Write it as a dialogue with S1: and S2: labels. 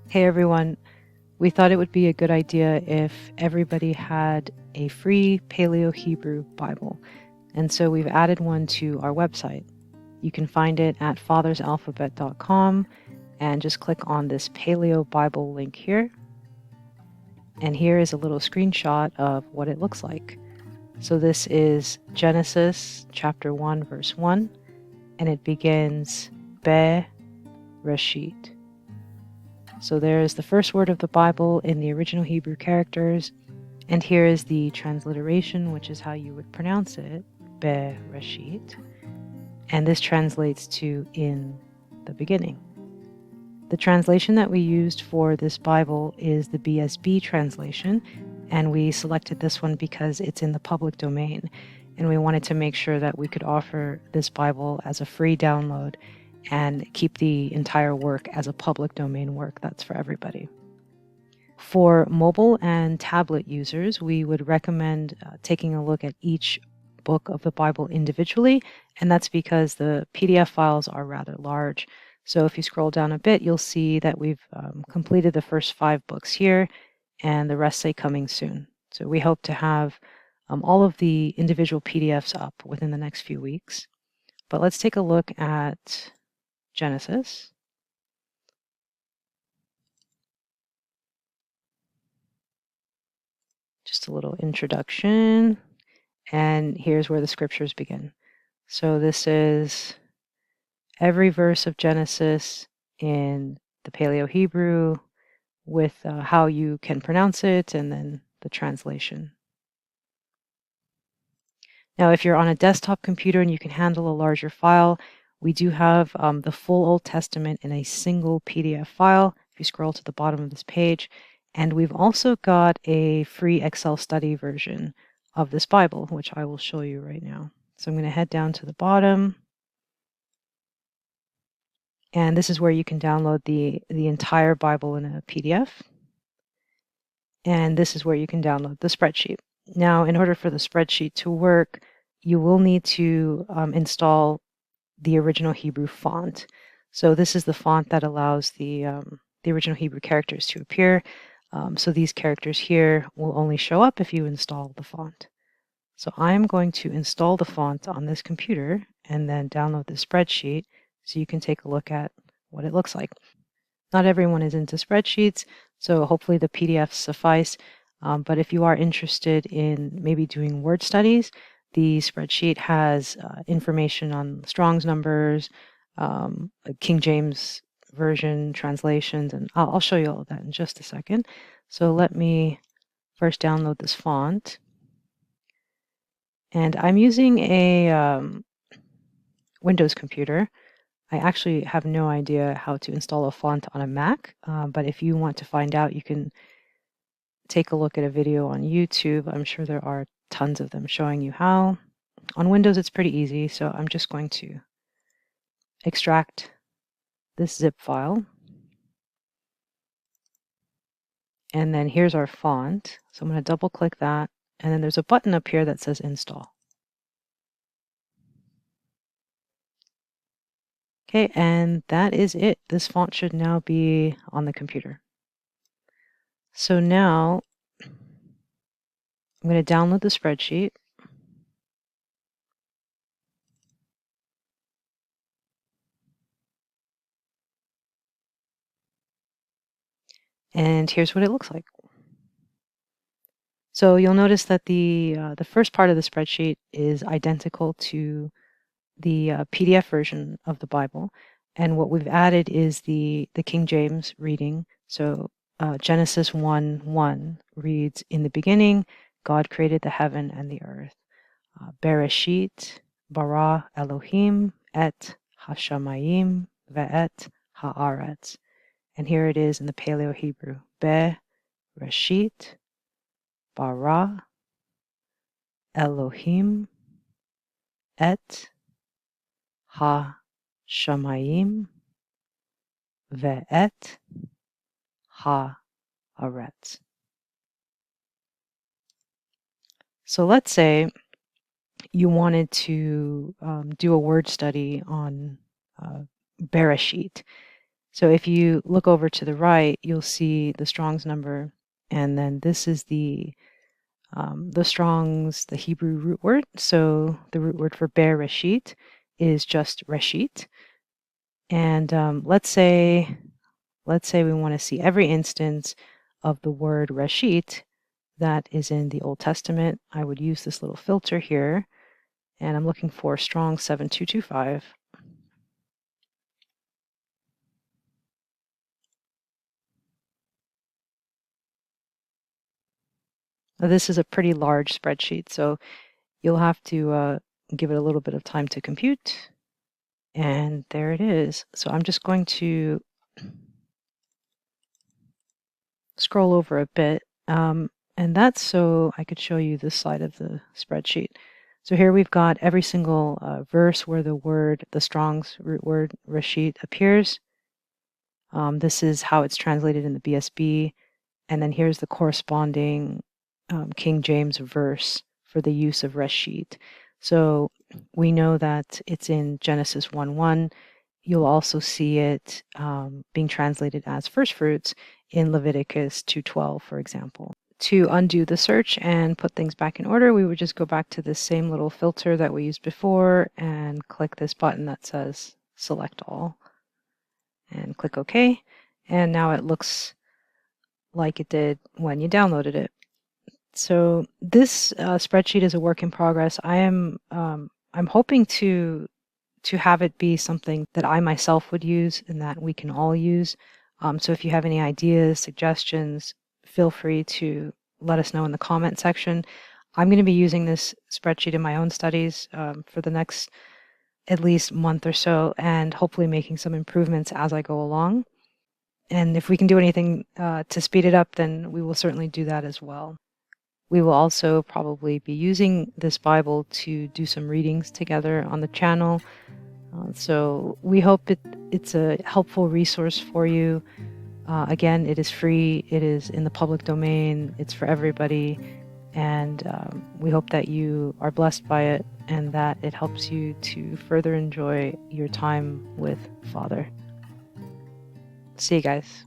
S1: Hey everyone, we thought it would be a good idea if everybody had a free Paleo Hebrew Bible, and so we've added one to our website. You can find it at fathersalphabet.com and just click on this Paleo Bible link here. And here is a little screenshot of what it looks like. So this is Genesis chapter 1, verse 1, and it begins Bereshit. So there is the first word of the Bible in the original Hebrew characters, and here is the transliteration, which is how you would pronounce it, Bereshit, and this translates to in the beginning. The translation that we used for this Bible is the BSB translation, and we selected this one because it's in the public domain, and we wanted to make sure that we could offer this Bible as a free download and keep the entire work as a public domain work that's for everybody. For mobile and tablet users, we would recommend taking a look at each book of the Bible individually, and that's because the PDF files are rather large. So if you scroll down a bit, you'll see that we've completed the first 5 books here, and the rest say coming soon. So we hope to have all of the individual PDFs up within the next few weeks. But let's take a look at Genesis. Just a little introduction, and here's where the scriptures begin. So this is every verse of Genesis in the Paleo Hebrew with how you can pronounce it and then the translation. Now, if you're on a desktop computer and you can handle a larger file, we do have the full Old Testament in a single PDF file, if you scroll to the bottom of this page. And we've also got a free Excel study version of this Bible, which I will show you right now. So I'm going to head down to the bottom. And this is where you can download the entire Bible in a PDF. And this is where you can download the spreadsheet. Now, in order for the spreadsheet to work, you will need to install the original Hebrew font. So this is the font that allows the original Hebrew characters to appear. So these characters here will only show up if you install the font. So I'm going to install the font on this computer and then download the spreadsheet so you can take a look at what it looks like. Not everyone is into spreadsheets, so hopefully the PDFs suffice. But if you are interested in maybe doing word studies, the spreadsheet has information on Strong's numbers, King James Version translations, and I'll show you all of that in just a second. So let me first download this font. And I'm using a Windows computer. I actually have no idea how to install a font on a Mac, but if you want to find out, you can take a look at a video on YouTube. I'm sure there are tons of them showing you how. On Windows, it's pretty easy, so I'm just going to extract this zip file. And then here's our font. So I'm going to double click that, and then there's a button up here that says install. Okay, and that is it. This font should now be on the computer. So now I'm going to download the spreadsheet. And here's what it looks like. So you'll notice that the first part of the spreadsheet is identical to the PDF version of the Bible. And what we've added is the King James reading. So Genesis 1:1 reads, "In the beginning, God created the heaven and the earth. Bereshit bara Elohim et hashamayim ve'et haaretz." And here it is in the Paleo Hebrew. Bereshit bara Elohim et ha-shamayim ve'et ha-aretz. So let's say you wanted to do a word study on Bereshit. So if you look over to the right, you'll see the Strong's number, and then this is the Strong's, the Hebrew root word. So the root word for Bereshit is just Reshit. And let's say we want to see every instance of the word Reshit that is in the Old Testament. I would use this little filter here, and I'm looking for Strong 7225. Now, this is a pretty large spreadsheet, so you'll have to give it a little bit of time to compute. And there it is. So I'm just going to scroll over a bit. And that's so I could show you this side of the spreadsheet. So here we've got every single verse where the Strong's root word, Reshit, appears. This is how it's translated in the BSB. And then here's the corresponding King James verse for the use of Reshit. So we know that it's in Genesis 1:1. You'll also see it being translated as first fruits in Leviticus 2:12, for example. To undo the search and put things back in order, we would just go back to this same little filter that we used before and click this button that says Select All and click OK. And now it looks like it did when you downloaded it. So this spreadsheet is a work in progress. I'm hoping to have it be something that I myself would use and that we can all use. So if you have any ideas, suggestions, feel free to let us know in the comment section. I'm going to be using this spreadsheet in my own studies for the next at least month or so, and hopefully making some improvements as I go along. And if we can do anything to speed it up, then we will certainly do that as well. We will also probably be using this Bible to do some readings together on the channel. So we hope it's a helpful resource for you. Again, it is free. It is in the public domain. It's for everybody. And we hope that you are blessed by it and that it helps you to further enjoy your time with Father. See you guys.